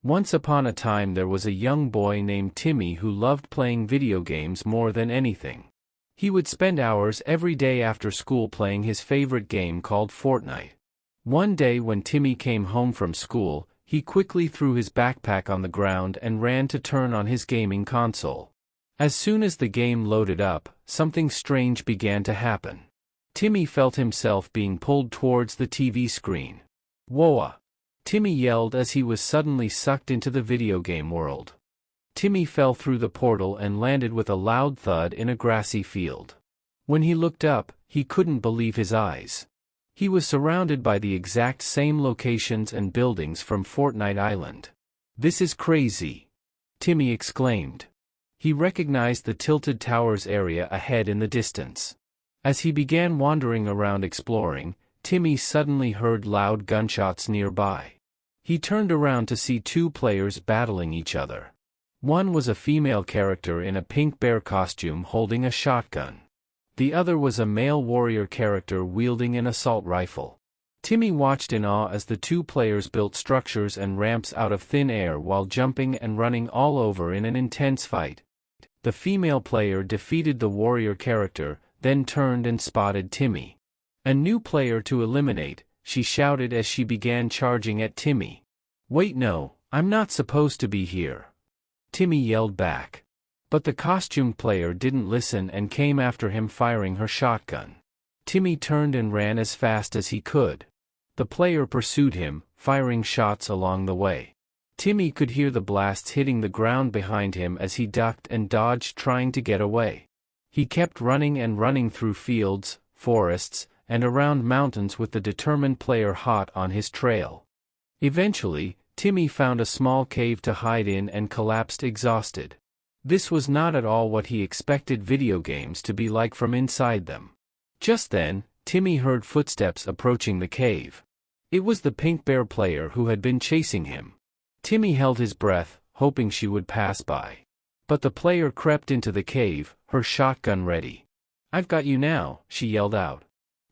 Once upon a time there was a young boy named Timmy who loved playing video games more than anything. He would spend hours every day after school playing his favorite game called Fortnite. One day when Timmy came home from school, he quickly threw his backpack on the ground and ran to turn on his gaming console. As soon as the game loaded up, something strange began to happen. Timmy felt himself being pulled towards the TV screen. Whoaaa! Timmy yelled as he was suddenly sucked into the video game world. Timmy fell through the portal and landed with a loud thud in a grassy field. When he looked up, he couldn't believe his eyes. He was surrounded by the exact same locations and buildings from Fortnite Island. "This is crazy!" Timmy exclaimed. He recognized the Tilted Towers area ahead in the distance. As he began wandering around exploring, Timmy suddenly heard loud gunshots nearby. He turned around to see two players battling each other. One was a female character in a pink bear costume holding a shotgun. The other was a male warrior character wielding an assault rifle. Timmy watched in awe as the two players built structures and ramps out of thin air while jumping and running all over in an intense fight. The female player defeated the warrior character, then turned and spotted Timmy. "A new player to eliminate," she shouted as she began charging at Timmy. "Wait, no, I'm not supposed to be here," Timmy yelled back. But the costumed player didn't listen and came after him firing her shotgun. Timmy turned and ran as fast as he could. The player pursued him, firing shots along the way. Timmy could hear the blasts hitting the ground behind him as he ducked and dodged trying to get away. He kept running and running through fields, forests, and around mountains with the determined player hot on his trail. Eventually, Timmy found a small cave to hide in and collapsed exhausted. This was not at all what he expected video games to be like from inside them. Just then, Timmy heard footsteps approaching the cave. It was the pink bear player who had been chasing him. Timmy held his breath, hoping she would pass by. But the player crept into the cave, her shotgun ready. "I've got you now," she yelled out.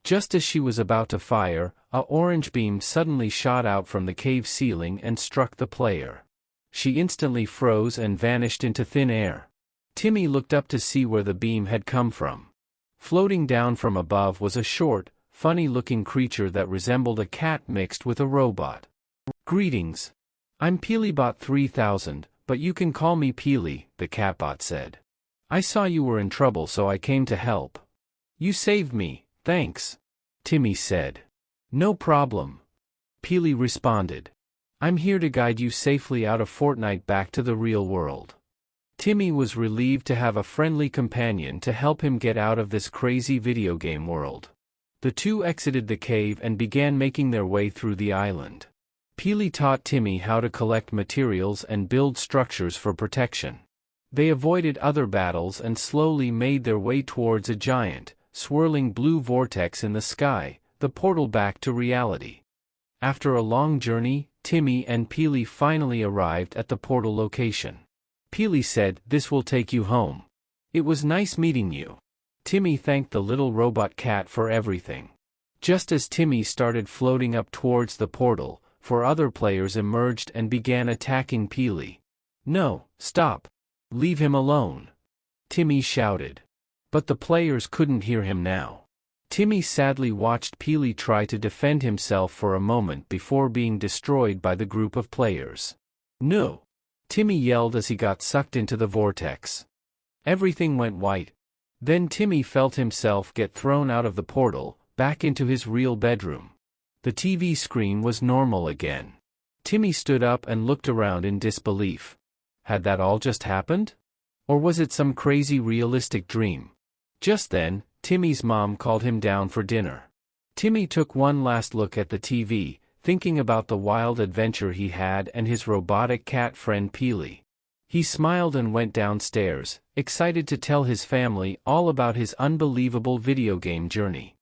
Just as she was about to fire, an orange beam suddenly shot out from the cave ceiling and struck the player. She instantly froze and vanished into thin air. Timmy looked up to see where the beam had come from. Floating down from above was a short, funny-looking creature that resembled a cat mixed with a robot. "Greetings. I'm Peelybot 3000, but you can call me Peely," the catbot said. "I saw you were in trouble so I came to help." "You saved me, thanks," Timmy said. "No problem," Peely responded. "I'm here to guide you safely out of Fortnite back to the real world." Timmy was relieved to have a friendly companion to help him get out of this crazy video game world. The two exited the cave and began making their way through the island. Peely taught Timmy how to collect materials and build structures for protection. They avoided other battles and slowly made their way towards a giant, swirling blue vortex in the sky, the portal back to reality. After a long journey, Timmy and Peely finally arrived at the portal location. Peely said, "This will take you home. It was nice meeting you." Timmy thanked the little robot cat for everything. Just as Timmy started floating up towards the portal, four other players emerged and began attacking Peely. "No, stop. Leave him alone," Timmy shouted. But the players couldn't hear him now. Timmy sadly watched Peely try to defend himself for a moment before being destroyed by the group of players. "No!" Timmy yelled as he got sucked into the vortex. Everything went white. Then Timmy felt himself get thrown out of the portal, back into his real bedroom. The TV screen was normal again. Timmy stood up and looked around in disbelief. Had that all just happened? Or was it some crazy realistic dream? Just then, Timmy's mom called him down for dinner. Timmy took one last look at the TV, thinking about the wild adventure he had and his robotic cat friend Peely. He smiled and went downstairs, excited to tell his family all about his unbelievable video game journey.